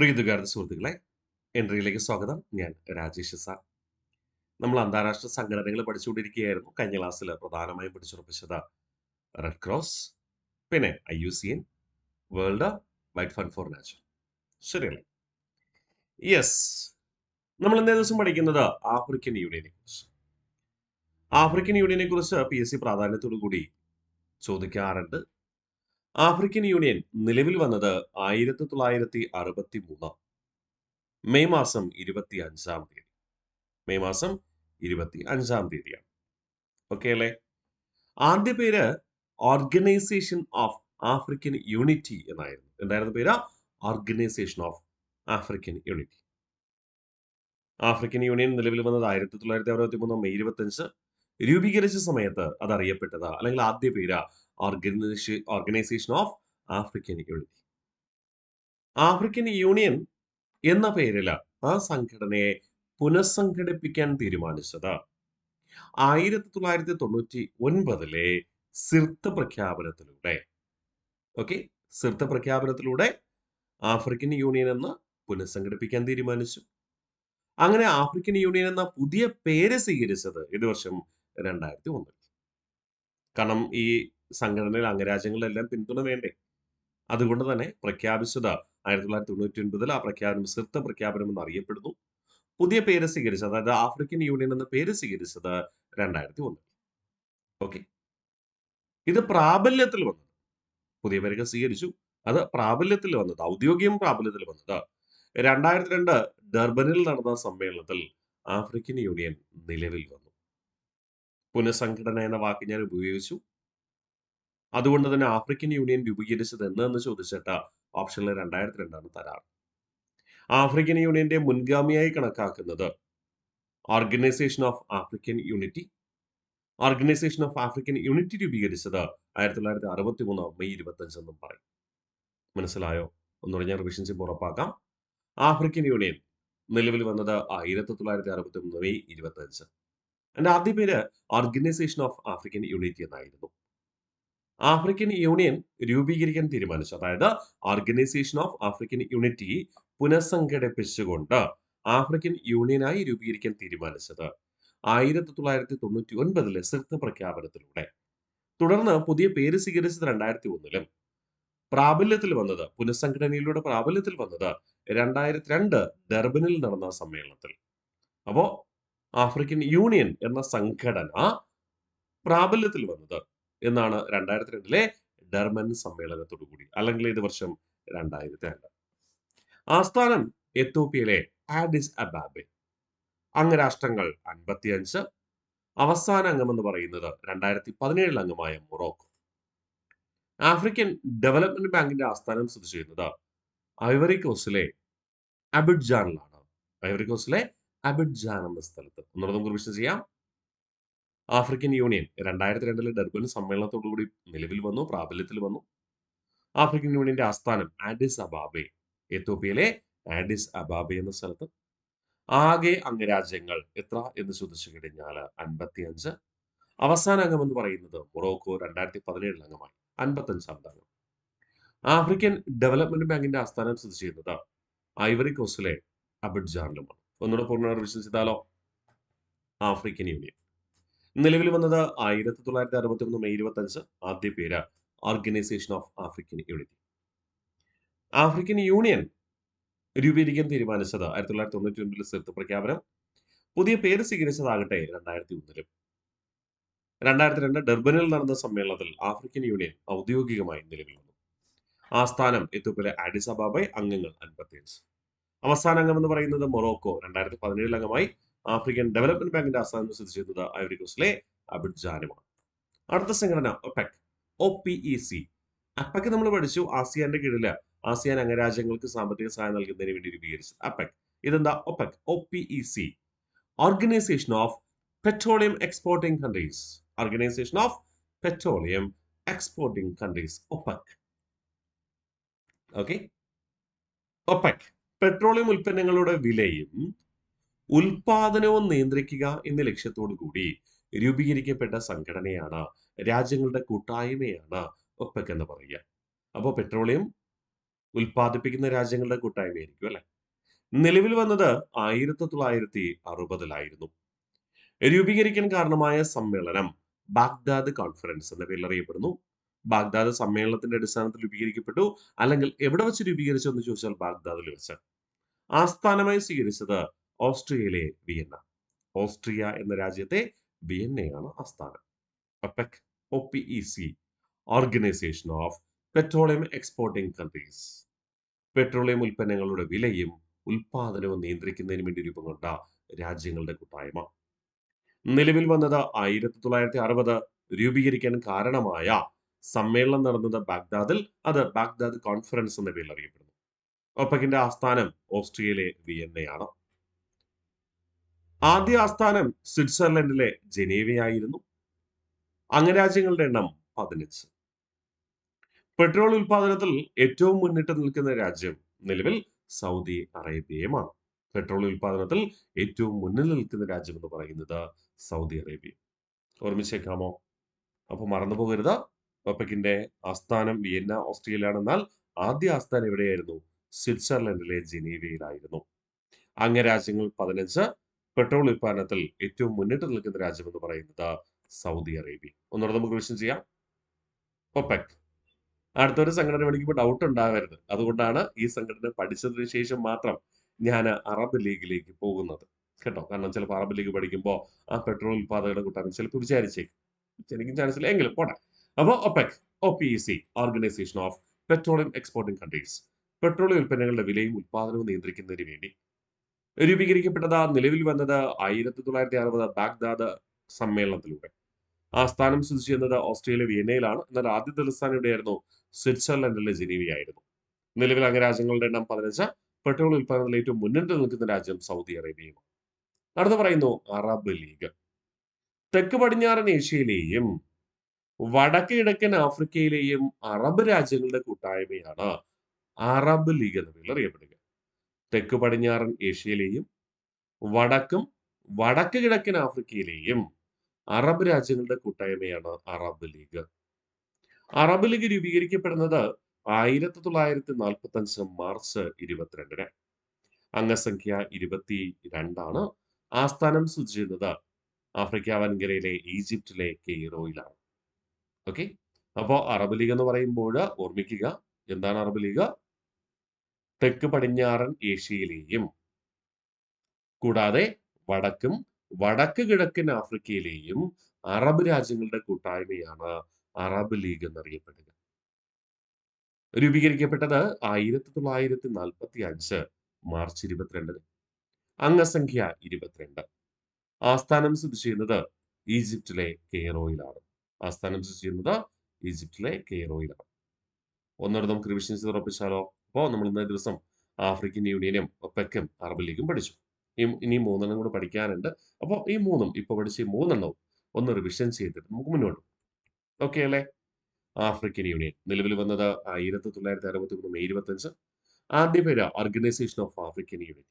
പ്രിയതുകാരുടെ സുഹൃത്തുക്കളെ, എൻട്രിയിലേക്ക് സ്വാഗതം. ഞാൻ രാജേഷ് സാർ. നമ്മൾ അന്താരാഷ്ട്ര സംഘടനകൾ പഠിച്ചുകൊണ്ടിരിക്കുകയായിരുന്നു. കഴിഞ്ഞ ക്ലാസ്സിൽ പ്രധാനമായും പഠിച്ചുറപ്പിച്ചത് റെഡ് ക്രോസ്, പിന്നെ IUCN, World Wide Fund for Nature. ശരിയല്ലേ? യെസ്. നമ്മൾ ഇന്നേ ദിവസം പഠിക്കുന്നത് ആഫ്രിക്കൻ യൂണിയനെ കുറിച്ച്. ആഫ്രിക്കൻ യൂണിയനെ കുറിച്ച് PSC പ്രാധാന്യത്തോടു കൂടി ചോദിക്കാറുണ്ട്. ആഫ്രിക്കൻ യൂണിയൻ നിലവിൽ വന്നത് 1963 മെയ് മാസം 25-ാം തീയതി. മെയ് മാസം 25-ാം തീയതിയാണ്. ഓക്കെ അല്ലേ? ആദ്യ പേര് ഓർഗനൈസേഷൻ ഓഫ് ആഫ്രിക്കൻ യൂണിറ്റി എന്നായിരുന്നു. എന്തായിരുന്നു പേര്? Organization of African unity. African union നിലവിൽ വന്നത് 1963 മെയ് 25 രൂപീകരിച്ച സമയത്ത് അത് അറിയപ്പെട്ടത് അല്ലെങ്കിൽ ആദ്യ പേര് Organization of African unity. African union എന്ന പേരിൽ ആ സംഘടനയെ പുനഃസംഘടിപ്പിക്കാൻ തീരുമാനിച്ചത് 1999 സിർത്ത് പ്രഖ്യാപനത്തിലൂടെ. ഓക്കെ, സിർത്ത് പ്രഖ്യാപനത്തിലൂടെ ആഫ്രിക്കൻ യൂണിയൻ എന്ന് പുനഃസംഘടിപ്പിക്കാൻ തീരുമാനിച്ചു. അങ്ങനെ ആഫ്രിക്കൻ യൂണിയൻ എന്ന പുതിയ പേര് സ്വീകരിച്ചത് ഇത് വർഷം 2001. കാരണം ഈ സംഘടനയിൽ അംഗരാജ്യങ്ങളെല്ലാം പിന്തുണ വേണ്ടേ? അതുകൊണ്ട് തന്നെ പ്രഖ്യാപിച്ചത് 1999 ആ പ്രഖ്യാപനം സിർത്ത് പ്രഖ്യാപനം എന്ന് അറിയപ്പെടുന്നു. പുതിയ പേര് സ്വീകരിച്ചത്, അതായത് ആഫ്രിക്കൻ യൂണിയൻ എന്ന പേര് സ്വീകരിച്ചത് 2001. ഓക്കെ, ഇത് പ്രാബല്യത്തിൽ വന്നത്, പുതിയ പേരൊക്കെ സ്വീകരിച്ചു, അത് പ്രാബല്യത്തിൽ വന്നത്, ഔദ്യോഗികം പ്രാബല്യത്തിൽ വന്നത് 2002 ഡർബനിൽ നടന്ന സമ്മേളനത്തിൽ ആഫ്രിക്കൻ യൂണിയൻ നിലവിൽ വന്നു. പുനഃസംഘടന എന്ന വാക്ക് ഞാൻ ഉപയോഗിച്ചു. അതുകൊണ്ട് തന്നെ ആഫ്രിക്കൻ യൂണിയൻ രൂപീകരിച്ചത് എന്ന് ചോദിച്ചിട്ട് ഓപ്ഷനിൽ 2002 തരാറ്. ആഫ്രിക്കൻ യൂണിയന്റെ മുൻഗാമിയായി കണക്കാക്കുന്നത് organisation of African unity. Organisation of African unity രൂപീകരിച്ചത് 1963 മെയ് 25 എന്നും പറയും. മനസ്സിലായോ? ഒന്നുകൂടെ ഞാൻ റിവിഷൻ ചെയ്യുമ്പോൾ ഉറപ്പാക്കാം. ആഫ്രിക്കൻ യൂണിയൻ നിലവിൽ വന്നത് 1963 മെയ് 25. അതിന്റെ ആദ്യ പേര് ഓർഗനൈസേഷൻ ഓഫ് ആഫ്രിക്കൻ യൂണിറ്റി എന്നായിരുന്നു. ആഫ്രിക്കൻ യൂണിയൻ രൂപീകരിക്കാൻ തീരുമാനിച്ചു, അതായത് ഓർഗനൈസേഷൻ ഓഫ് ആഫ്രിക്കൻ യൂണിറ്റി പുനഃസംഘടിപ്പിച്ചുകൊണ്ട് ആഫ്രിക്കൻ യൂണിയനായി രൂപീകരിക്കാൻ തീരുമാനിച്ചത് 1999 സിർത്ത് പ്രഖ്യാപനത്തിലൂടെ. തുടർന്ന് പുതിയ പേര് സ്വീകരിച്ചത് 2001 പ്രാബല്യത്തിൽ വന്നത്, പുനഃസംഘടനയിലൂടെ പ്രാബല്യത്തിൽ വന്നത് 2002 ഡർബനിൽ നടന്ന സമ്മേളനത്തിൽ. അപ്പോ ആഫ്രിക്കൻ യൂണിയൻ എന്ന സംഘടന പ്രാബല്യത്തിൽ വന്നത് എന്നാണ് 2002 ഡർബൻ സമ്മേളനത്തോടു കൂടി, അല്ലെങ്കിൽ ഇത് വർഷം 2002. ആസ്ഥാനം എത്യോപ്യയിലെ ആഡിസ് അബാബെ. അംഗരാഷ്ട്രങ്ങൾ 55. അവസാന അംഗമെന്ന് പറയുന്നത് 2017 അംഗമായ മൊറോക്കോ. ആഫ്രിക്കൻ ഡെവലപ്മെന്റ് ബാങ്കിന്റെ ആസ്ഥാനം സ്ഥിതി ചെയ്യുന്നത് ഐവറി കോസ്റ്റിലെ അബിഡ്ജാനിലാണ്. ഐവറി കോസ്റ്റിലെ അബിഡ്ജാൻ എന്ന സ്ഥലത്ത്. ഒന്നുകൂടെ നമുക്ക് റിവിഷൻ ചെയ്യാം. ആഫ്രിക്കൻ യൂണിയൻ 2002 ഡർബൻ സമ്മേളനത്തോടുകൂടി നിലവിൽ വന്നു, പ്രാബല്യത്തിൽ വന്നു. ആഫ്രിക്കൻ യൂണിയന്റെ ആസ്ഥാനം ആഡിസ് അബാബെ, എത്യോപ്യയിലെ ആഡിസ് അബാബെ എന്ന സ്ഥലത്ത്. ആകെ അംഗരാജ്യങ്ങൾ എത്ര എന്ന് ചോദിച്ചു കഴിഞ്ഞാൽ 55. അവസാന അംഗം എന്ന് പറയുന്നത് മൊറോക്കോ 2017 അംഗമായി, 55ാമത് അംഗം. ആഫ്രിക്കൻ ഡെവലപ്മെന്റ് ബാങ്കിന്റെ ആസ്ഥാനം സ്ഥിതി ചെയ്യുന്നത് ഐവറി കോസ്റ്റിലെ അബിഡ്ജാനിലുമാണ്. ഒന്നുകൂടെ പൂർണ്ണ റിവിഷൻ ചെയ്താലോ? ആഫ്രിക്കൻ യൂണിയൻ നിലവിൽ വന്നത് 1963 മെയ് 25. ആദ്യ പേര് Organization of African unity. African Union രൂപീകരിക്കാൻ തീരുമാനിച്ചത് 1999 സിർത്ത് പ്രഖ്യാപനം. പുതിയ പേര് സ്വീകരിച്ചതാകട്ടെ 2001. 2002 ഡർബനിൽ നടന്ന സമ്മേളനത്തിൽ ആഫ്രിക്കൻ യൂണിയൻ ഔദ്യോഗികമായി നിലവിൽ വന്നു. ആസ്ഥാനം എത്യോപ്യയിലെ ആഡിസ് അബാബെ. അംഗങ്ങൾ 55. അവസാന അംഗം എന്ന് പറയുന്നത് മൊറോക്കോ 2017 അംഗമായി. ആഫ്രിക്കൻ ഡെവലപ്മെന്റ് ബാങ്കിന്റെ ആസ്ഥാനം സ്ഥിതി ചെയ്യുന്നത് ഐവറി കോസ്റ്റിലെ അബിഡ്ജാനുമാണ്. അടുത്ത സംഘടന ഒപെക്, OPEC. അപെക് നമ്മൾ പഠിച്ചു, ആസിയാന്റെ കീഴില് ആസിയാൻ അംഗരാജ്യങ്ങൾക്ക് സാമ്പത്തിക സഹായം നൽകുന്നതിന് വേണ്ടി രൂപീകരിച്ചത് അപെക്. ഇതെന്താ? OPEC, OPEC, organisation of petroleum exporting countries. Organisation of petroleum exporting countries, OPEC. Okay, OPEC petroleum ഉൽപ്പന്നങ്ങളുടെ വിലയും ഉൽപാദനവും നിയന്ത്രിക്കുക എന്ന ലക്ഷ്യത്തോടു കൂടി രൂപീകരിക്കപ്പെട്ട സംഘടനയാണ്, രാജ്യങ്ങളുടെ കൂട്ടായ്മയാണ് ഒപെക് എന്ന് പറയുക. അപ്പോൾ പെട്രോളിയം ഉൽപ്പാദിപ്പിക്കുന്ന രാജ്യങ്ങളുടെ കൂട്ടായ്മയായിരിക്കും അല്ലെ. നിലവിൽ വന്നത് 1960-ലായിരുന്നു. രൂപീകരിക്കാൻ കാരണമായ സമ്മേളനം ബാഗ്ദാദ് കോൺഫറൻസ് എന്ന പേരിൽ അറിയപ്പെടുന്നു. ബാഗ്ദാദ് സമ്മേളനത്തിന്റെ അടിസ്ഥാനത്തിൽ രൂപീകരിക്കപ്പെട്ടു. അല്ലെങ്കിൽ എവിടെ വെച്ച് രൂപീകരിച്ചു എന്ന് ചോദിച്ചാൽ ബാഗ്ദാദിൽ വെച്ച്. ആസ്ഥാനമായി സ്വീകരിച്ചത് ഓസ്ട്രിയയിലെ വിയന്ന. ഓസ്ട്രിയ എന്ന രാജ്യത്തെ വിയന്നയാണ് ആസ്ഥാനം. OPEC, OPEC, organisation of petroleum exporting countries. Petroleum ഉൽപ്പന്നങ്ങളുടെ വിലയും ഉൽപാദനവും നിയന്ത്രിക്കുന്നതിന് വേണ്ടി രൂപം കൊണ്ട രാജ്യങ്ങളുടെ കൂട്ടായ്മ. നിലവിൽ വന്നത് 1960 രൂപീകരിക്കാൻ കാരണമായ സമ്മേളനം നടന്നത് ബാഗ്ദാദിൽ. അത് ബാഗ്ദാദ് കോൺഫറൻസ് എന്ന പേരിൽ അറിയപ്പെടുന്നു. ഒപെക്കിന്റെ ആസ്ഥാനം ഓസ്ട്രിയയിലെ വിയന്നയാണ്. ആദ്യ ആസ്ഥാനം സ്വിറ്റ്സർലൻഡിലെ ജനീവയായിരുന്നു. അംഗരാജ്യങ്ങളുടെ എണ്ണം 15. പെട്രോൾ ഉൽപാദനത്തിൽ ഏറ്റവും മുന്നിട്ട് നിൽക്കുന്ന രാജ്യം നിലവിൽ സൗദി അറേബ്യയുമാണ്. പെട്രോൾ ഉൽപാദനത്തിൽ ഏറ്റവും മുന്നിൽ നിൽക്കുന്ന രാജ്യം എന്ന് പറയുന്നത് സൗദി അറേബ്യ. ഓർമ്മിച്ചേക്കാമോ? അപ്പൊ മറന്നു പോകരുത്. ഒപെക്കിന്റെ ആസ്ഥാനം വിയന്ന ഓസ്ട്രിയയിലാണെന്നാൽ ആദ്യ ആസ്ഥാനം എവിടെയായിരുന്നു? സ്വിറ്റ്സർലൻഡിലെ ജനീവയിലായിരുന്നു. അംഗരാജ്യങ്ങൾ 15. പെട്രോൾ ഉൽപാദനത്തിൽ ഏറ്റവും മുന്നിട്ട് നിൽക്കുന്ന രാജ്യം എന്ന് പറയുന്നത് സൗദി അറേബ്യ. ഒന്നുകൂടെ നമുക്ക് റിവിഷൻ ചെയ്യാം. ഒപെക്. അടുത്തൊരു സംഘടന പഠിക്കുമ്പോൾ ഡൗട്ട് ഉണ്ടാകരുത്. അതുകൊണ്ടാണ് ഈ സംഘടന പഠിച്ചതിന് ശേഷം മാത്രം ഞാൻ അറബ് ലീഗിലേക്ക് പോകുന്നത് കേട്ടോ. കാരണം ചിലപ്പോൾ അറബ് ലീഗ് പഠിക്കുമ്പോൾ ആ പെട്രോൾ ഉൽപാദകരുടെ കൂട്ടായ്മ ചിലപ്പോൾ വിചാരിച്ചേക്കും. എനിക്കും ചാൻസ് ഇല്ല എങ്കിലും പോട്ടെ. അപ്പോൾ OPEC, OPEC, organisation of petroleum exporting countries. Petroleum ഉൽപ്പന്നങ്ങളുടെ വിലയും ഉൽപാദനവും നിയന്ത്രിക്കുന്നതിന് വേണ്ടി രൂപീകരിക്കപ്പെട്ടത്. നിലവിൽ വന്നത് 1960 ബാഗ്ദാദ് സമ്മേളനത്തിലൂടെ. ആസ്ഥാനം സ്ഥിതി ചെയ്യുന്നത് ഓസ്ട്രേലിയ വിയന്നയിലാണ്. എന്നാൽ ആദ്യ തലസ്ഥാനം എവിടെയായിരുന്നു? സ്വിറ്റ്സർലൻഡിലെ ജനീവയായിരുന്നു. നിലവിൽ അംഗരാജ്യങ്ങളുടെ എണ്ണം 15. പെട്രോൾ ഉൽപാദനത്തിൽ ഏറ്റവും മുന്നിട്ട് നിൽക്കുന്ന രാജ്യം സൗദി അറേബ്യയും. അടുത്ത പറയുന്നു അറബ് ലീഗ്. തെക്ക് പടിഞ്ഞാറൻ ഏഷ്യയിലെയും വടക്ക് കിഴക്കൻ ആഫ്രിക്കയിലെയും അറബ് രാജ്യങ്ങളുടെ കൂട്ടായ്മയാണ് അറബ് ലീഗ് എന്ന പേരിൽ അറിയപ്പെടുക. തെക്ക് പടിഞ്ഞാറൻ ഏഷ്യയിലെയും വടക്ക് കിഴക്കൻ ആഫ്രിക്കയിലെയും അറബ് രാജ്യങ്ങളുടെ കൂട്ടായ്മയാണ് അറബ് ലീഗ്. അറബ് ലീഗ് രൂപീകരിക്കപ്പെടുന്നത് 1945 മാർച്ച് 22-ന്. അംഗസംഖ്യ 22 ആസ്ഥാനം സ്ഥിതി ചെയ്യുന്നത് ആഫ്രിക്ക വൻകരയിലെ ഈജിപ്തിലെ കെയ്റോയിലാണ്. ഓക്കെ. അപ്പോ അറബ് ലീഗ് എന്ന് പറയുമ്പോൾ ഓർമ്മിക്കുക, എന്താണ് അറബ് ലീഗ്? തെക്ക് പടിഞ്ഞാറൻ ഏഷ്യയിലെയും കൂടാതെ വടക്ക് കിഴക്കൻ ആഫ്രിക്കയിലെയും അറബ് രാജ്യങ്ങളുടെ കൂട്ടായ്മയാണ് അറബ് ലീഗ് എന്നറിയപ്പെടുക. രൂപീകരിക്കപ്പെട്ടത് 1945 മാർച്ച് 22-ന്. അംഗസംഖ്യ 22. ആസ്ഥാനം സ്ഥിതി ചെയ്യുന്നത് ഈജിപ്തിലെ കെയ്റോയിലാണ്. ഒന്നുകൂടെ നമുക്ക് റിവിഷൻ ചെയ്ത് ഉറപ്പിച്ചാലോ? അപ്പോൾ നമ്മൾ ഇന്നേ ദിവസം ആഫ്രിക്കൻ യൂണിയനും ഒപെക്കും അറബ് ലീഗും പഠിച്ചു. ഇനി 3 കൂടെ പഠിക്കാനുണ്ട്. അപ്പോൾ ഈ 3 ഇപ്പൊ പഠിച്ച ഈ 3 ഒന്ന് റിവിഷൻ ചെയ്തിട്ട് നമുക്ക് മുന്നോട്ട്. ഓക്കെ അല്ലേ? ആഫ്രിക്കൻ യൂണിയൻ നിലവിൽ വന്നത് 1963 മെയ് 25. ആദ്യ പേര് Organization of African union.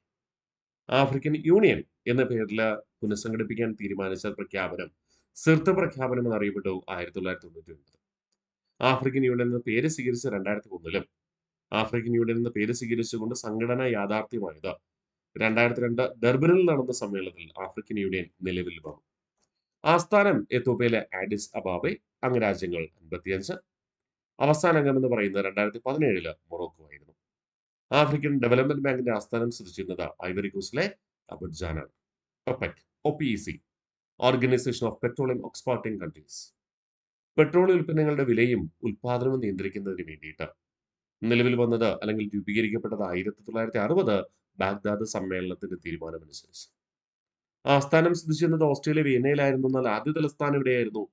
African union എന്ന പേരിൽ പുനഃസംഘടിപ്പിക്കാൻ തീരുമാനിച്ച പ്രഖ്യാപനം സിർത്ത് പ്രഖ്യാപനം എന്നറിയപ്പെട്ടു 1999. ആഫ്രിക്കൻ യൂണിയൻ എന്ന പേര് സ്വീകരിച്ച 2001-ലും ആഫ്രിക്കൻ യൂണിയൻ എന്ന പേര് സ്വീകരിച്ചുകൊണ്ട് സംഘടന യാഥാർത്ഥ്യമായത് 2002 ഡർബനിൽ നടന്ന സമ്മേളനത്തിൽ ആഫ്രിക്കൻ യൂണിയൻ നിലവിൽ വന്നു. ആസ്ഥാനം എത്യോപ്യയിലെ ആഡിസ് അബാബെ. അംഗരാജ്യങ്ങൾ 55. അവസാന അംഗം എന്ന് പറയുന്നത് 2017 മൊറോക്കോ ആയിരുന്നു. ആഫ്രിക്കൻ ഡെവലപ്മെന്റ് ബാങ്കിന്റെ ആസ്ഥാനം സ്ഥിതി ചെയ്യുന്നത് Ivory കോസ്റ്റിലെ അബുജാനാണ്. OPEC, OPEC, organisation of petroleum exporting countries. Petroleum ഉൽപ്പന്നങ്ങളുടെ വിലയും ഉൽപാദനവും നിയന്ത്രിക്കുന്നതിന് വേണ്ടിയിട്ട് നിലവിൽ വന്നത് അല്ലെങ്കിൽ രൂപീകരിക്കപ്പെട്ടത് 1960 ബാഗ്ദാദ് സമ്മേളനത്തിന്റെ തീരുമാനമനുസരിച്ച്. ആസ്ഥാനം സ്ഥിതി ചെയ്യുന്നത് ഓസ്ട്രേലിയ വിയന്നയിലായിരുന്നു. എന്നാൽ ആദ്യ തലസ്ഥാനം എവിടെയായിരുന്നു?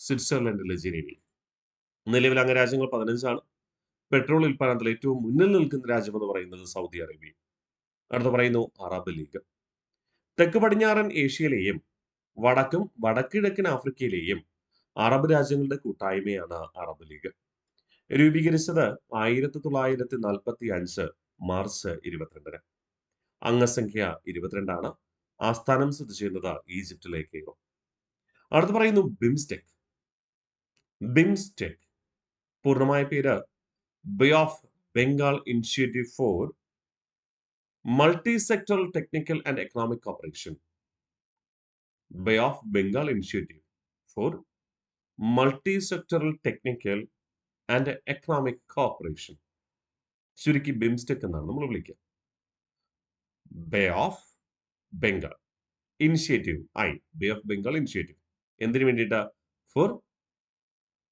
സ്വിറ്റ്സർലൻഡിലെ ജനീവയിൽ. നിലവിൽ അംഗരാജ്യങ്ങൾ 15. പെട്രോൾ ഉൽപാദനത്തിൽ ഏറ്റവും മുന്നിൽ നിൽക്കുന്ന രാജ്യം എന്ന് പറയുന്നത് സൗദി അറേബ്യ. അടുത്ത പറയുന്നു അറബ് ലീഗ്. തെക്ക് പടിഞ്ഞാറൻ ഏഷ്യയിലെയും വടക്ക് കിഴക്കൻ ആഫ്രിക്കയിലെയും അറബ് രാജ്യങ്ങളുടെ കൂട്ടായ്മയാണ് അറബ് ലീഗ്. രൂപീകരിച്ചത് 1945 മാർച്ച് 22-ന്. അംഗസംഖ്യ 22. ആസ്ഥാനം സ്ഥിതി ചെയ്യുന്നത് ഈജിപ്തിലെ കെയ്റോ. അടുത്ത് പറയുന്നു ബിംസ്റ്റെക്. പൂർണ്ണമായ പേര് Bay of Bengal Initiative for Multi Sectoral Technical and Economic Cooperation. Bay of Bengal Initiative for Multi Sectoral Technical and Economic Cooperation. ചുരുക്കി ബിംസ്റ്റെക് എന്നാണ് നമ്മൾ വിളിക്കുക. Bay of Bengal Initiative Bay of Bengal Initiative എന്തിനു വേണ്ടിയിട്ടാ? For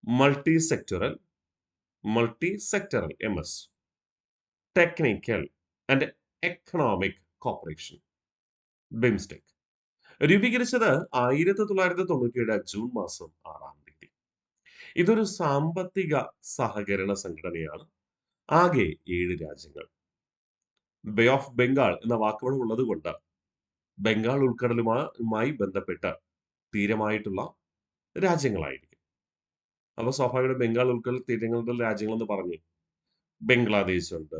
Multi Sectoral MS Technical and Economic Cooperation BIMSTEC രൂപീകരിച്ചത് 1997 June മാസം 6-ാം തീയതി. ഇതൊരു സാമ്പത്തിക സഹകരണ സംഘടനയാണ്. ആകെ 7 രാജ്യങ്ങൾ. ബേ ഓഫ് ബംഗാൾ എന്ന വാക്കുകൾ ഉള്ളത് കൊണ്ട് ബംഗാൾ ഉൾക്കടലുമായി ബന്ധപ്പെട്ട തീരമായിട്ടുള്ള രാജ്യങ്ങളായിരിക്കും. അപ്പൊ സ്വാഭാവികമായിട്ടും ബംഗാൾ ഉൾക്കടൽ തീരങ്ങളുടെ രാജ്യങ്ങൾ എന്ന് പറഞ്ഞു. ബംഗ്ലാദേശ് ഉണ്ട്,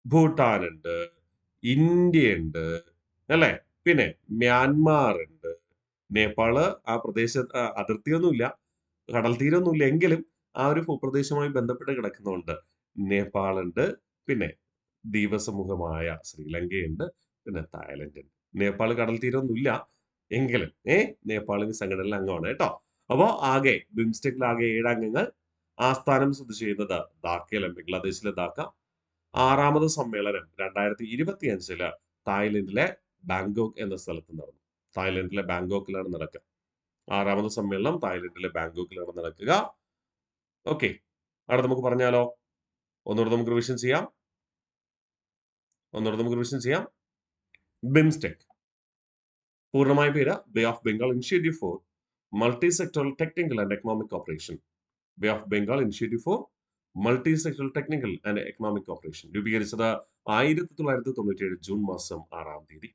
ഭൂട്ടാൻ ഉണ്ട്, ഇന്ത്യ ഉണ്ട്, അല്ലെ? പിന്നെ മ്യാൻമാർ ഉണ്ട്, നേപ്പാള് ആ പ്രദേശത്ത് അതിർത്തിയൊന്നുമില്ല, കടൽ തീരമൊന്നുമില്ല, എങ്കിലും ആ ഒരു ഭൂപ്രദേശവുമായി ബന്ധപ്പെട്ട് കിടക്കുന്നുണ്ട്. നേപ്പാൾ ഉണ്ട്, പിന്നെ ദ്വീപസമൂഹമായ ശ്രീലങ്കയുണ്ട്, പിന്നെ തായ്ലൻഡ് ഉണ്ട്. നേപ്പാൾ കടൽ തീരമൊന്നുമില്ല, എങ്കിലും നേപ്പാളിന് സംഘടനയിൽ അംഗമാണ് കേട്ടോ. അപ്പോ ആകെ ബിംസ്റ്റെക്കിൽ ആകെ 7 അംഗങ്ങൾ. ആസ്ഥാനം സ്ഥിതി ചെയ്യുന്നത് ധാക്കയിലാണ്, ബംഗ്ലാദേശിലെ ധാക്ക. 6-ാമത് സമ്മേളനം 2025 തായ്ലൻഡിലെ ബാങ്കോക്ക് എന്ന സ്ഥലത്ത് നടന്നു. തായ്ലൻഡിലെ ബാങ്കോക്കിലാണ് നടക്കുക. 6-ാമത് സമ്മേളനം തായ്ലൻഡിലെ ബാങ്കോക്കിലാണ് നടക്കുക. ഓക്കെ, അവിടെ നമുക്ക് പറഞ്ഞാലോ? ഒന്നുകൂടെ നമുക്ക് റിവിഷൻ ചെയ്യാം. ബിംസ്റ്റെക് പൂർണ്ണമായ പേര് Bay of Bengal Initiative for Multi Sectoral Technical and Economic Cooperation. Bay of Bengal Initiative for Multi Sectoral Technical and Economic corporation രൂപീകരിച്ചത് 1997 ജൂൺ മാസം 6-ാം തീയതി.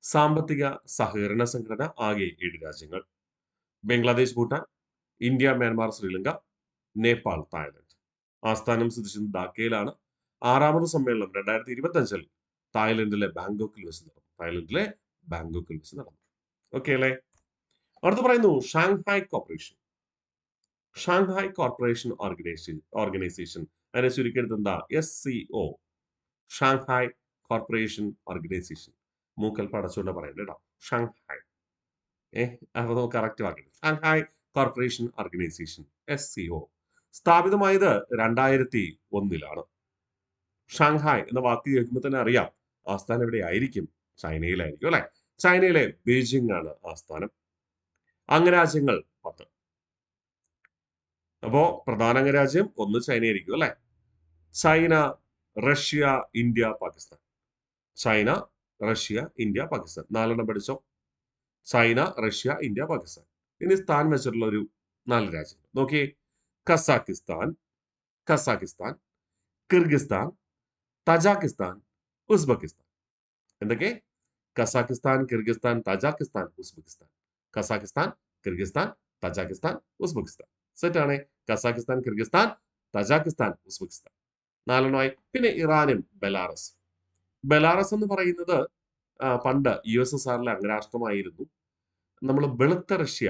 സാമ്പത്തിക സഹകരണ സംഘടന. ആകെ 7 രാജ്യങ്ങൾ. Bangladesh, Bhutan, India, Myanmar, Sri Lanka, Nepal, Thailand. ആസ്ഥാനം സ്ഥിതി ചെയ്യുന്നത് ധാക്കയിലാണ്. 6-ാമത് സമ്മേളനം 2025 തായ്ലൻഡിലെ ബാങ്കോക്കിൽ വെച്ച് നടന്നു. ഓക്കെ അല്ലേ? അടുത്ത് പറയുന്നു ഷാങ്ഹായ് കോർപ്പറേഷൻ ഓർഗനൈസേഷൻ. അതിനെ ചുരുക്കിയെടുത്ത് എന്താ? SCO. Shanghai Corporation Organization. മൂക്കൽ പടച്ചുകൊണ്ട് പറയണ്ട കേട്ടോ. ഷാങ്ഹായ്. അപ്പൊ നമുക്ക് കറക്റ്റ് വാക്കണം. ഷാങ്ഹായ് കോർപ്പറേഷൻ ഓർഗനൈസേഷൻ SCO സ്ഥാപിതമായത് 2001 ഷാങ്ഹായ് എന്ന വാക്ക് കേൾക്കുമ്പോൾ തന്നെ അറിയാം ആസ്ഥാനം എവിടെ ആയിരിക്കും? ചൈനയിലായിരിക്കും അല്ലെ? ചൈനയിലെ ബീജിംഗ് ആണ് ആസ്ഥാനം. അംഗരാജ്യങ്ങൾ 10. അപ്പോ പ്രധാന അംഗരാജ്യം 1 ചൈനയായിരിക്കും അല്ലെ? China, Russia, India, Pakistan. China, Russia, India, Pakistan. 4 പഠിച്ചോ. China, Russia, India, Pakistan. ഇനി സ്ഥാൻ വെച്ചിട്ടുള്ള ഒരു 4 രാജ്യം നോക്കിയേ. Kazakhstan, Kyrgyzstan, Tajikistan, Uzbekistan. എന്തൊക്കെ? Kazakhstan, Kyrgyzstan, Tajikistan, Uzbekistan. Kazakhstan, Kyrgyzstan, Tajikistan, Uzbekistan. സെറ്റാണ്. Kazakhstan, Kyrgyzstan, Tajikistan, Uzbekistan. 4 പിന്നെ ഇറാനും ബെലാറസ് എന്ന് പറയുന്നത് പണ്ട് USSRലെ അംഗരാഷ്ട്രമായിരുന്നു. നമ്മൾ വെളുത്ത റഷ്യ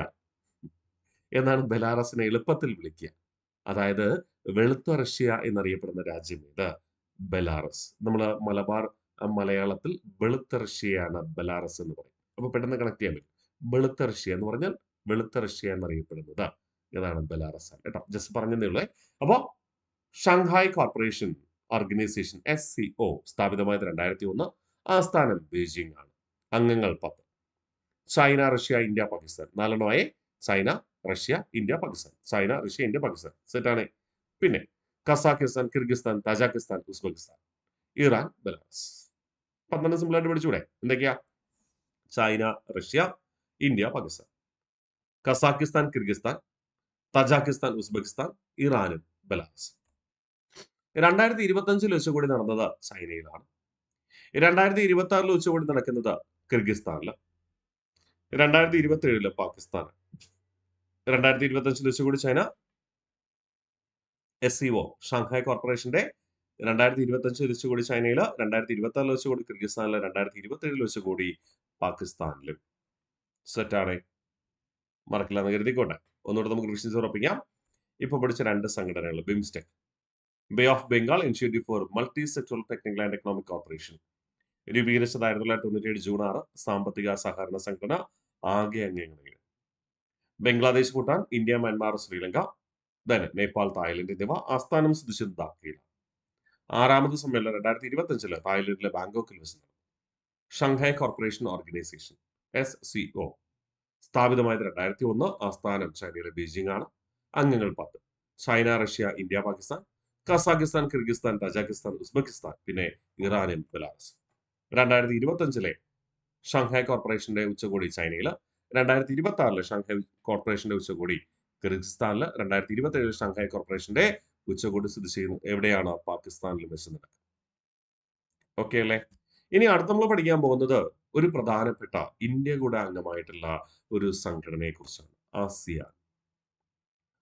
എന്നാണ് ബെലാറസിനെ എളുപ്പത്തിൽ വിളിക്കുക. അതായത് വെളുത്ത റഷ്യ എന്നറിയപ്പെടുന്ന രാജ്യം ഇത് ബെലാറസ്. നമ്മൾ മലബാർ മലയാളത്തിൽ വെളുത്ത റഷ്യയാണ് ബെലാറസ് എന്ന് പറയും. അപ്പൊ പെട്ടെന്ന് കണക്ട് ചെയ്യാൻ പറ്റും. വെളുത്ത റഷ്യ എന്ന് പറഞ്ഞാൽ വെളുത്ത റഷ്യ എന്നറിയപ്പെടുന്നത് ഇതാണ് ബെലാറസ് കേട്ടോ. ജസ്റ്റ് പറഞ്ഞതേ ഉള്ളൂ. അപ്പോ ഷാങ്ഹായ് കോർപ്പറേഷൻ ഓർഗനൈസേഷൻ SCO സ്ഥാപിതമായത് 2001. ആസ്ഥാനം ബീജിംഗ് ആണ്. അംഗങ്ങൾ 10. China, Russia, India, Pakistan. 4 China, Russia, India, Pakistan. China, Russia, India, Pakistan. സെറ്റാണ്. പിന്നെ Kazakhstan, Kyrgyzstan, Tajikistan, Uzbekistan, Iran, Belarus. 12 simple ആയിട്ട് പഠിച്ചൂടെ? എന്തൊക്കെയാ? China, Russia, India, Pakistan, Kazakhstan, Kyrgyzstan, Tajikistan, Uzbekistan, ഇറാനും ബെലാറസ്. 2025 ഉച്ചകോടി നടന്നത് ചൈനയിലാണ്. 2026 ഉച്ചകോടി നടക്കുന്നത് കിർഗിസ്ഥാനില്. 2027 പാകിസ്ഥാൻ. 2025 ഉച്ചകോടി ചൈന. SCO ഷാങ്ഹായ് കോർപ്പറേഷന്റെ 2025 ഉച്ചകോടി ചൈനയില്, 2026 ഉച്ചകോടി കിർഗിസ്ഥാനില്, 2027 ഉച്ചകോടി പാകിസ്ഥാനിലും. സെറ്റാണ്. മറക്കില്ല എന്ന് കരുതിക്കോട്ടെ. ഒന്നുകൂടെ നമുക്ക് റിവിഷൻ ഉറപ്പിക്കാം. ഇപ്പൊ പഠിച്ച 2 സംഘടനകൾ BIMSTEC bay of Bengal Initiative for Multi Sectoral Technical and economic corporation രൂപീകരിച്ചത് 1997 ജൂൺ 6. സാമ്പത്തിക സഹകരണ സംഘടന. ആകെ അംഗങ്ങൾ Bangladesh, Bhutan, India, Myanmar, Sri Lanka, Nepal, Thailand എന്നിവ. ആസ്ഥാനം സ്ഥിതിച്ചത് ധാക്കയിൽ. ആറാമത് സമ്മേളനം 2025 തായ്ലൻഡിലെ ബാങ്കോക്കിൽ വെച്ച് നടന്നു. ഷങ്ഹായ് കോർപ്പറേഷൻ ഓർഗനൈസേഷൻ SCO സ്ഥാപിതമായത് 2001. ആസ്ഥാനം ചൈനയിലെ ബീജിംഗ് ആണ്. അംഗങ്ങൾ 10. China, Russia, India, Pakistan, Kazakhstan, Kyrgyzstan, Tajikistan, Uzbekistan, പിന്നെ ഇറാനും ബെലാറസ്. 2025 ഷാങ്ഹായ് കോർപ്പറേഷന്റെ ഉച്ചകോടി ചൈനയിൽ. 2026 ഷാങ്ഹായ് കോർപ്പറേഷന്റെ ഉച്ചകോടി കിർഗിസ്ഥാനിൽ. 2027 ഷാങ്ഹായ് കോർപ്പറേഷന്റെ ഉച്ചകോടി സ്ഥിതി ചെയ്യുന്നു എവിടെയാണ്? പാകിസ്ഥാനിൽ വെച്ച് നടക്കും. ഓക്കെ അല്ലേ? ഇനി അടുത്ത് നമ്മൾ പഠിക്കാൻ പോകുന്നത് ഒരു പ്രധാനപ്പെട്ട ഇന്ത്യ കൂടെ അംഗമായിട്ടുള്ള ഒരു സംഘടനയെ കുറിച്ചാണ്. ആസിയാൻ.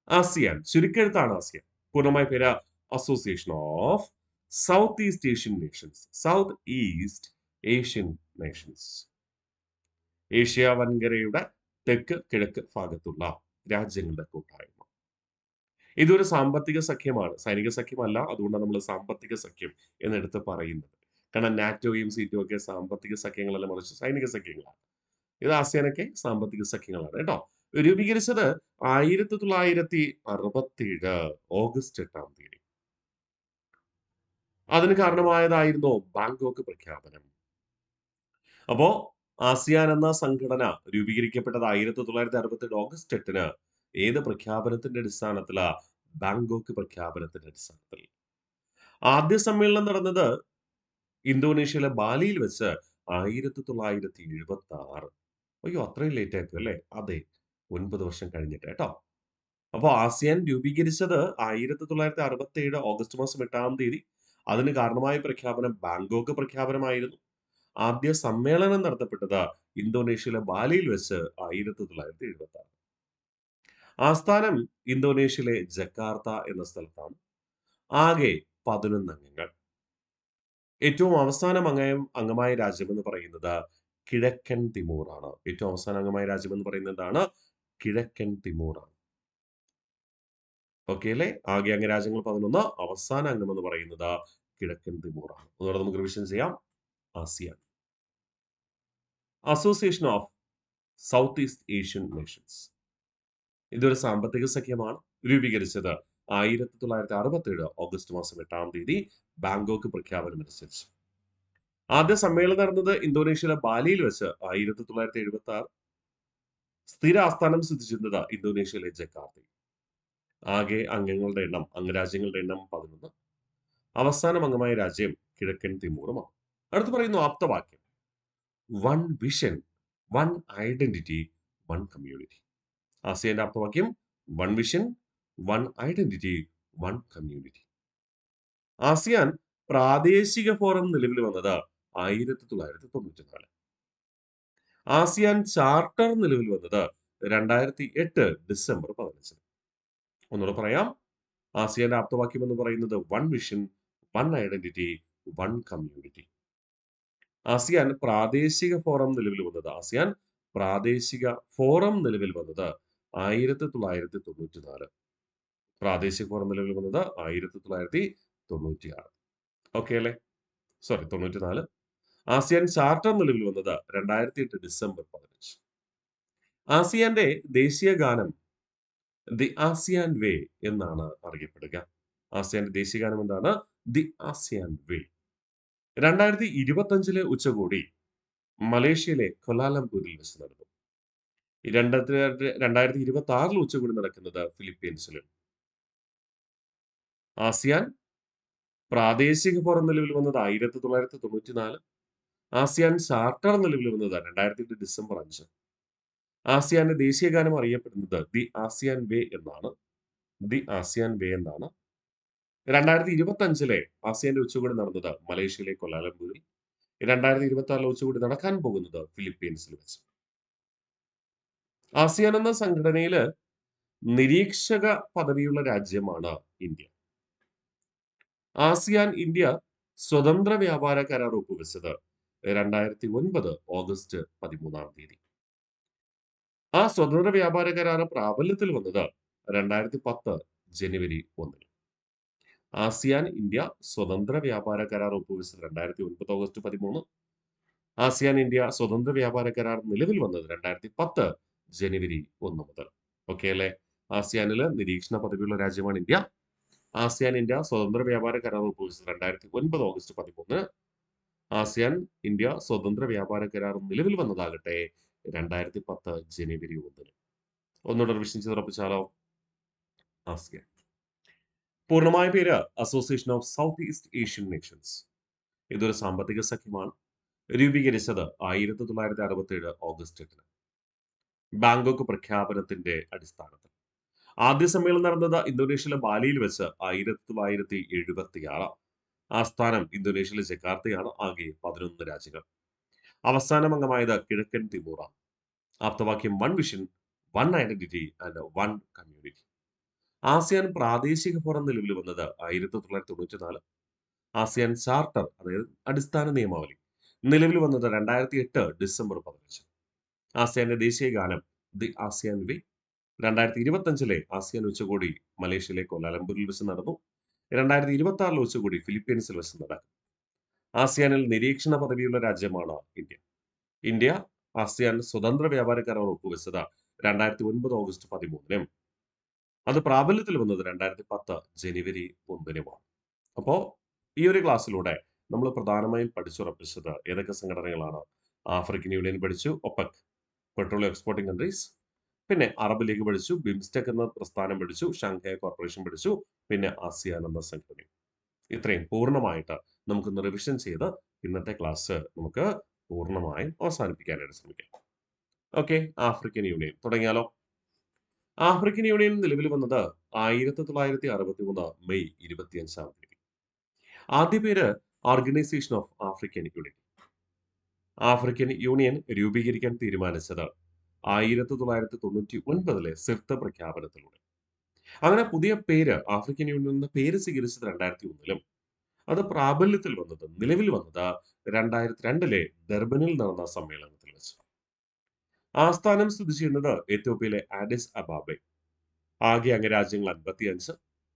ആസിയാൻ ചുരുക്കെഴുത്താണ് ആസിയാൻ. പൂർണ്ണമായ പേര് Association of South East Asian Nations. South East Asian Nations. Asia വൻകരയുടെ തെക്ക് കിഴക്ക് ഭാഗത്തുള്ള രാജ്യങ്ങളുടെ കൂട്ടായ്മ. ഇതൊരു സാമ്പത്തിക സഖ്യമാണ്, സൈനിക സഖ്യമല്ല. അതുകൊണ്ടാണ് നമ്മൾ സാമ്പത്തിക സഖ്യം എന്നെടുത്ത് പറയുന്നത്. കാരണം നാറ്റോയും സീറ്റും ഒക്കെ സാമ്പത്തിക സഖ്യങ്ങളല്ല, മറിച്ച് സൈനിക സഖ്യങ്ങളാണ്. ഇത് ആസിയാനൊക്കെ സാമ്പത്തിക സഖ്യങ്ങളാണ് കേട്ടോ. രൂപീകരിച്ചത് 1967 ഓഗസ്റ്റ് 8. അതിന് കാരണമായതായിരുന്നു ബാങ്കോക്ക് പ്രഖ്യാപനം. അപ്പോ ആസിയാൻ എന്ന സംഘടന രൂപീകരിക്കപ്പെട്ടത് 1967 ഓഗസ്റ്റ് 8 ഏത് പ്രഖ്യാപനത്തിന്റെ അടിസ്ഥാനത്തിലാ? ബാങ്കോക്ക് പ്രഖ്യാപനത്തിന്റെ അടിസ്ഥാനത്തിൽ. ആദ്യ സമ്മേളനം നടന്നത് ഇന്തോനേഷ്യയിലെ ബാലിയിൽ വെച്ച് 1976. അയ്യോ, അത്രയും ലേറ്റ് ആയിപ്പോയി അല്ലേ? അതെ, 9 വർഷം കഴിഞ്ഞിട്ട് കേട്ടോ. അപ്പൊ ആസിയാൻ രൂപീകരിച്ചത് 1967 ഓഗസ്റ്റ് മാസം 8. അതിന് കാരണമായ പ്രഖ്യാപനം ബാങ്കോക്ക് പ്രഖ്യാപനമായിരുന്നു. ആദ്യ സമ്മേളനം നടത്തപ്പെട്ടത് ഇന്തോനേഷ്യയിലെ ബാലിയിൽ വെച്ച് 1976. ആസ്ഥാനം ഇന്തോനേഷ്യയിലെ ജക്കാർത്ത എന്ന സ്ഥലത്താണ്. ആകെ 11 അംഗങ്ങൾ. ഏറ്റവും അവസാനം അംഗമായ രാജ്യം എന്ന് പറയുന്നത് കിഴക്കൻ തിമൂർ ആണ്. ഏറ്റവും അവസാന അംഗമായ രാജ്യം എന്ന് പറയുന്നതാണ് കിഴക്കൻ തിമൂർ ആണ്. ഓക്കെ അല്ലേ? ആകെ അംഗരാജ്യങ്ങൾ 11, അവസാന അംഗം എന്ന് പറയുന്നത് കിഴക്കൻ തിമൂർ ആണ്. അതുകൊണ്ട് നമുക്ക് റിവിഷൻ ചെയ്യാം. ASEAN, association of South East Asian Nations. ഇതൊരു സാമ്പത്തിക സഖ്യമാണ്. രൂപീകരിച്ചത് 1967 ഓഗസ്റ്റ് മാസം 8 ബാങ്കോക്ക് പ്രഖ്യാപനം അനുസരിച്ച്. ആദ്യ സമ്മേളനം നടന്നത് ഇന്തോനേഷ്യയിലെ ബാലിയിൽ വെച്ച് 1976. സ്ഥിര ആസ്ഥാനം സ്ഥിതിചെയ്യുന്നത് ഇന്തോനേഷ്യയിലെ ജക്കാർത്തയിൽ. ആകെ അംഗരാജ്യങ്ങളുടെ എണ്ണം 11. അവസാനം അംഗമായ രാജ്യം കിഴക്കൻ തിമൂറുമാണ്. അടുത്ത് പറയുന്നു ആപ്തവാക്യം. One vision, one identity, one community. ആസിയാന്റെ ആപ്തവാക്യം one vision, one identity, one community. ASEAN പ്രാദേശിക ഫോറം നിലവിൽ വന്നത് 1994. ആസിയാൻ ചാർട്ടർ നിലവിൽ വന്നത് 2008 ഡിസംബർ 15. ഒന്നുകൂടെ പറയാം. ആസിയാന്റെ ആപ്തവാക്യം എന്ന് പറയുന്നത് one vision, one identity, one community. ASEAN പ്രാദേശിക ഫോറം നിലവിൽ വന്നത് 1994. പ്രാദേശിക ഫോറം നിലവിൽ വന്നത് 1996. ഓക്കെ അല്ലേ? സോറി, 94. ആസിയാൻ ചാർട്ടർ നിലവിൽ വന്നത് 2008 ഡിസംബർ 15. ആസിയാന്റെ ദേശീയ ഗാനം ദി ആസിയാൻ വേ എന്നാണ് അറിയപ്പെടുക. ആസിയാന്റെ ദേശീയ ഗാനം എന്താണ്? ദി ആസിയാൻ വേ. 2025 ഉച്ചകോടി മലേഷ്യയിലെ കൊലാലംപൂരിൽ വെച്ച് നടന്നു. 2026 ഉച്ചകോടി നടക്കുന്നത് ഫിലിപ്പീൻസിലും. ആസിയാൻ പ്രാദേശിക ഫോറം നിലവിൽ വന്നത് 1994. ആസിയാൻ ചാർട്ടർ നിലവിൽ വന്നത് 2008 ഡിസംബർ 5. ആസിയാന്റെ ദേശീയ ഗാനം അറിയപ്പെടുന്നത് ദി ആസിയാൻ വേ എന്നാണ്. ദി ആസിയാൻ വേ എന്നാണ്. 2025 ആസിയാന്റെ ഉച്ചകോടി നടന്നത് മലേഷ്യയിലെ കൊലാലംപൂരിൽ. 2026 ഉച്ചകോടി നടക്കാൻ പോകുന്നത് ഫിലിപ്പീൻസിൽ വെച്ച്. ആസിയാൻ എന്ന സംഘടനയില് നിരീക്ഷക പദവിയുള്ള രാജ്യമാണ് ഇന്ത്യ. ആസിയാൻ ഇന്ത്യ സ്വതന്ത്ര വ്യാപാര കരാർ ഒപ്പുവെച്ചത് 2009 ഓഗസ്റ്റ് 13. ആ സ്വതന്ത്ര വ്യാപാര കരാർ പ്രാബല്യത്തിൽ വന്നത് 2010 ജനുവരി 1. ആസിയാൻ ഇന്ത്യ സ്വതന്ത്ര വ്യാപാര കരാർ ഒപ്പുവെച്ചത് 2009 ഓഗസ്റ്റ് 13. ആസിയാൻ ഇന്ത്യ സ്വതന്ത്ര വ്യാപാര കരാർ നിലവിൽ വന്നത് 2010 ജനുവരി 1 മുതൽ. ഓക്കെ അല്ലേ? ആസിയാനില് നിരീക്ഷണ പദവിയുള്ള രാജ്യമാണ് ഇന്ത്യ. ആസിയാൻ ഇന്ത്യ സ്വതന്ത്ര വ്യാപാര കരാർ ഒപ്പുവെച്ചത് 2009 ഓഗസ്റ്റ് 13. ആസിയാൻ ഇന്ത്യ സ്വതന്ത്ര വ്യാപാര കരാർ നിലവിൽ വന്നതാകട്ടെ 2010 ജനുവരി 1. ഒന്നുകൂടെ റിവിഷൻ ചെയ്ത് ഉറപ്പിച്ചാലോ? ആസിയാൻ പൂർണ്ണമായ പേര് Association of South East Asian Nations. ഇതൊരു സാമ്പത്തിക സഖ്യമാണ്. രൂപീകരിച്ചത് 1967 ഓഗസ്റ്റ് 8. ബാങ്കോക്ക് പ്രഖ്യാപനത്തിന്റെ അടിസ്ഥാനത്തിൽ. ആദ്യ സമ്മേളനം നടന്നത് ഇന്തോനേഷ്യയിലെ ബാലിയിൽ വെച്ച് 1976. ആസ്ഥാനം ഇന്തോനേഷ്യയിലെ ജക്കാർത്തയാണ്. ആകെ 11 രാജ്യങ്ങൾ. അവസാനം അംഗമായത് കിഴക്കൻ തിമൂറാണ്. ആപ്തവാക്യം one vision, one identity and one community. ASEAN പ്രാദേശിക ഫോറം നിലവിൽ വന്നത് 1994. ആസിയാൻ ചാർട്ടർ അതായത് അടിസ്ഥാന നിയമാവലി നിലവിൽ വന്നത് 2008 ഡിസംബർ 15. ആസിയാന്റെ ദേശീയ ഗാനം ദി ആസിയാൻ വേ. 2025 ആസിയാൻ ഉച്ചകോടി മലേഷ്യയിലെ കോലാലംപൂരിൽ വെച്ച് നടന്നു. 2026 ഉച്ചകോടി ഫിലിപ്പീൻസിൽ വെച്ച് നടക്കും. ആസിയാനിൽ നിരീക്ഷണ പദവിയുള്ള രാജ്യമാണ് ഇന്ത്യ. ഇന്ത്യ ആസിയാൻ സ്വതന്ത്ര വ്യാപാര കരാർ ഒപ്പുവെച്ചത് 2009 ഓഗസ്റ്റ് 13. അത് പ്രാബല്യത്തിൽ വന്നത് 2010 ജനുവരി 1. അപ്പോ ഈ ഒരു ക്ലാസ്സിലൂടെ നമ്മൾ പ്രധാനമായും പഠിച്ചുറപ്പിച്ചത് ഏതൊക്കെ സംഘടനകളാണ്? ആഫ്രിക്കൻ യൂണിയൻ പഠിച്ചു, ഒപെക് പെട്രോളിയം എക്സ്പോർട്ടിംഗ് കൺട്രീസ്, പിന്നെ അറബ് ലീഗ് പഠിച്ചു, ബിംസ്റ്റെക് എന്ന പ്രസ്ഥാനം പഠിച്ചു, ഷാങ്ഹായ് കോർപ്പറേഷൻ പഠിച്ചു, പിന്നെ ആസിയാൻ എന്ന സംഘടന. ഇത്രയും പൂർണ്ണമായിട്ട് നമുക്കൊന്ന് റിവിഷൻ ചെയ്ത് ഇന്നത്തെ ക്ലാസ് നമുക്ക് പൂർണ്ണമായും അവസാനിപ്പിക്കാനായിട്ട് ശ്രമിക്കാം. ഓക്കെ, ആഫ്രിക്കൻ യൂണിയൻ തുടങ്ങിയാലോ? ആഫ്രിക്കൻ യൂണിയൻ നിലവിൽ വന്നത് 1963 മെയ് 25 തീയതി. ആദ്യ പേര് Organization of African union. African Union രൂപീകരിക്കാൻ തീരുമാനിച്ചത് 1999 സിർത്ത പ്രഖ്യാപനത്തിലൂടെ. അങ്ങനെ പുതിയ പേര് ആഫ്രിക്കൻ യൂണിയൻ എന്ന പേര് സ്വീകരിച്ചത് 2001. അത് പ്രാബല്യത്തിൽ വന്നത് നിലവിൽ വന്നത് 2002 ഡർബനിൽ നടന്ന സമ്മേളനത്തിൽ വെച്ച്. ആസ്ഥാനം സ്ഥിതി ചെയ്യുന്നത് എത്യോപ്യയിലെ ആഡിസ് അബാബെ. ആകെ അംഗരാജ്യങ്ങൾ 55.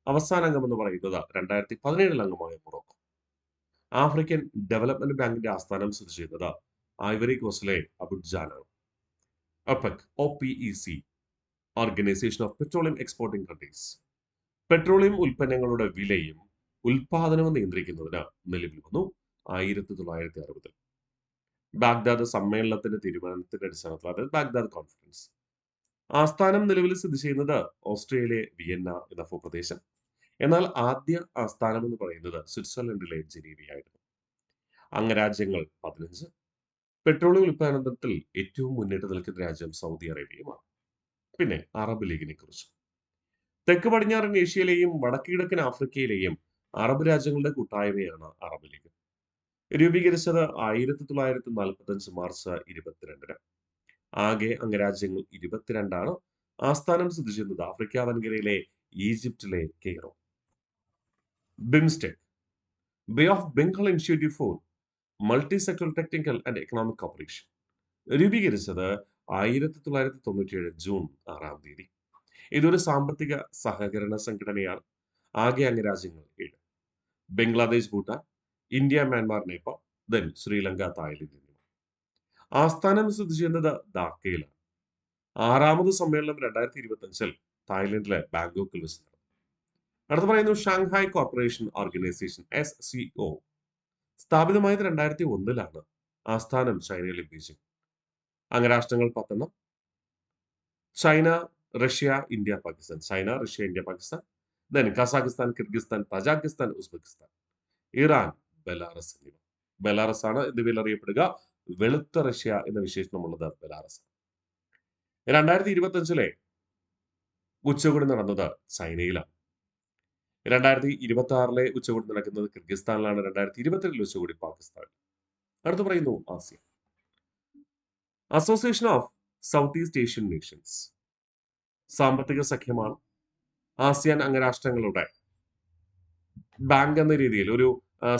അവസാന അംഗം എന്ന് പറയുന്നത് 2017 അംഗമായ മൊറോക്കോ. ആഫ്രിക്കൻ ഡെവലപ്മെന്റ് ബാങ്കിന്റെ ആസ്ഥാനം സ്ഥിതി ചെയ്യുന്നത് Ivory കോസ്റ്റിലെ അബുജാനാണ്. OPEC OPEC organisation of petroleum exporting countries petroleum ഉൽപ്പന്നങ്ങളുടെ വിലയും ഉൽപാദനവും നിയന്ത്രിക്കുന്നതിന് നിലവിൽ വന്നു 1960. ബാഗ്ദാദ് സമ്മേളനത്തിന്റെ തീരുമാനത്തിന്റെ അടിസ്ഥാനത്തിൽ, അതായത് ബാഗ്ദാദ് കോൺഫറൻസ്. ആസ്ഥാനം നിലവിൽ സ്ഥിതി ചെയ്യുന്നത് ഓസ്ട്രേലിയയിലെ വിയന്ന എന്ന ഭൂപ്രദേശം. എന്നാൽ ആദ്യ ആസ്ഥാനം എന്ന് പറയുന്നത് സ്വിറ്റ്സർലൻഡിലെ ജനീവയായിരുന്നു. അംഗരാജ്യങ്ങൾ 15. പെട്രോളിയം ഉൽപാദനത്തിൽ ഏറ്റവും മുന്നിട്ട് നിൽക്കുന്ന രാജ്യം സൗദി അറേബ്യയുമാണ്. പിന്നെ അറബ് ലീഗിനെ കുറിച്ച്. തെക്ക് പടിഞ്ഞാറൻ ഏഷ്യയിലെയും വടക്ക് കിഴക്കൻ ആഫ്രിക്കയിലെയും അറബ് രാജ്യങ്ങളുടെ കൂട്ടായ്മയാണ് അറബ് ലീഗ്. രൂപീകരിച്ചത് 1945 മാർച്ച് 22. ആകെ അംഗരാജ്യങ്ങൾ 22. ആസ്ഥാനം സ്ഥിതി ചെയ്യുന്നത് ആഫ്രിക്ക വൻകരയിലെ ഈജിപ്തിലെ Cairo. BIMSTEC bay of Bengal Initiative for Multi Sectoral Technical and Economic corporation രൂപീകരിച്ചത് 1997 ജൂൺ 6. ഇതൊരു സാമ്പത്തിക സഹകരണ സംഘടനയാണ്. ആകെ അംഗരാജ്യങ്ങൾ 7. Bangladesh, Bhutan, India, Myanmar, Nepal, then Sri Lanka, Thailand എന്നിവ. ആസ്ഥാനം സ്ഥിതി ചെയ്യുന്നത് ധാക്കയിലാണ്. 6ാമത് സമ്മേളനം 2025 തായ്ലൻഡിലെ ബാങ്കോക്കിൽ വെച്ച് നടന്നു. അടുത്ത് പറയുന്നു ഷാങ്ഹായ് കോർപ്പറേഷൻ ഓർഗനൈസേഷൻ SCO. സ്ഥാപിതമായത് 2001. ആസ്ഥാനം ചൈനയിലെ ബീജിംഗ്. അംഗരാഷ്ട്രങ്ങൾ 10. China, Russia, India, Pakistan. China, Russia, India, Pakistan. Then Kazakhstan, Kyrgyzstan, Tajikistan, Uzbekistan, Iran, Belarus എന്നിവ. ബെലാറസ് ആണ് എന്നിവയിൽ അറിയപ്പെടുക. വെളുത്ത റഷ്യ എന്ന വിശേഷണമുള്ളത് ബെലാറസ്. 2025 ഉച്ചകോടി നടന്നത് ചൈനയിലാണ്. 2026 ഉച്ചകോടി നടക്കുന്നത് കിർഗിസ്ഥാനിലാണ്. 2022 ഉച്ചകോടി പാകിസ്ഥാനിൽ. അടുത്ത് പറയുന്നു Asiya association of South East Asian Nations. സാമ്പത്തിക സഖ്യമാണ്. ആസിയാൻ അംഗരാഷ്ട്രങ്ങളുടെ ബാങ്ക് എന്ന രീതിയിൽ ഒരു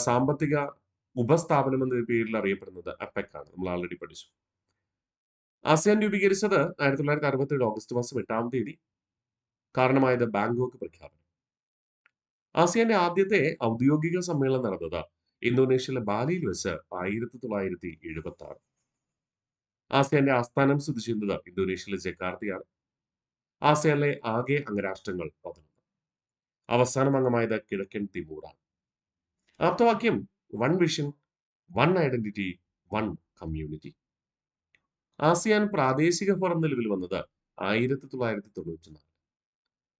സാമ്പത്തിക ഉപസ്ഥാപനം എന്ന പേരിൽ അറിയപ്പെടുന്നത് അപെക് ആണ്. നമ്മൾ ആൾറെഡി പഠിച്ചു. ആസിയാൻ രൂപീകരിച്ചത് 1967 ഓഗസ്റ്റ് മാസം 8 കാരണമായത് ബാങ്കോക്ക് പ്രഖ്യാപനം. ആസിയാന്റെ ആദ്യത്തെ ഔദ്യോഗിക സമ്മേളനം നടന്നത് ഇന്തോനേഷ്യയിലെ ബാലിയിൽ വെച്ച് 1976. ആസിയാന്റെ ആസ്ഥാനം സ്ഥിതി ചെയ്യുന്നത് ഇന്തോനേഷ്യയിലെ ജക്കാർത്തയാണ്. ആസിയാനിലെ ആകെ അംഗരാഷ്ട്രങ്ങൾ 11. അവസാനം അംഗമായത് കിഴക്കൻ തിമൂറാണ്. ആപ്തവാക്യം one vision, one identity, one community. ASEAN പ്രാദേശിക ഫോറം നിലവിൽ വന്നത് 1994.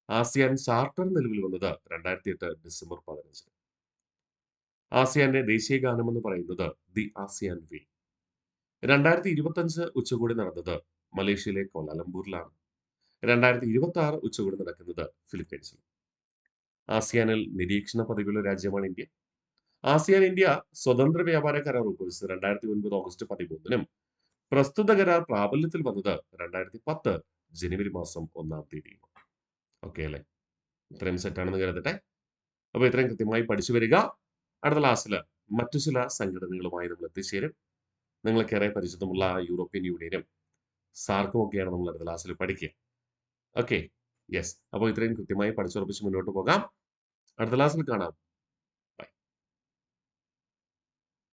ആസിയാൻ ചാർട്ടർ നിലവിൽ വന്നത് 2008 ഡിസംബർ 15. ആസിയാന്റെ ദേശീയ ഗാനം എന്ന് പറയുന്നത് ദി ആസിയാൻ വേ. 2025 ഉച്ചകോടി നടന്നത് മലേഷ്യയിലെ കോലാലംപൂരിലാണ്. 2026 ഉച്ചകോടി നടക്കുന്നത് ഫിലിപ്പീൻസിൽ. ആസിയാനിൽ നിരീക്ഷണ പദവിയുള്ള രാജ്യമാണ് ഇന്ത്യ. ആസിയാൻ ഇന്ത്യ സ്വതന്ത്ര വ്യാപാര കരാർ ഒപ്പുവെച്ചത് 2009 ഓഗസ്റ്റ് 13നും പ്രസ്തുത കരാർ പ്രാബല്യത്തിൽ വന്നത് 2010 ജനുവരി മാസം 1-ാം തീയതിയും. ഓക്കെ അല്ലേ? ഇത്രയും സെറ്റാണെന്ന് കരുതട്ടെ. അപ്പോൾ ഇത്രയും കൃത്യമായി പഠിച്ചു വരിക. അടുത്ത ക്ലാസ്സിൽ മറ്റു ചില സംഘടനകളുമായി നമ്മൾ എത്തിച്ചേരും. നിങ്ങൾക്കേറെ പരിചിതമുള്ള യൂറോപ്യൻ യൂണിയനും സാർക്കും ഒക്കെയാണ് നമ്മൾ അടുത്ത ക്ലാസ്സിൽ പഠിക്കുക. Okay, yes. അപ്പോൾ ഇത്രയും കൃത്യമായി പഠിച്ചുറപ്പിച്ച് മുന്നോട്ട് പോകാം. അടുത്ത ക്ലാസ്സിൽ കാണാം.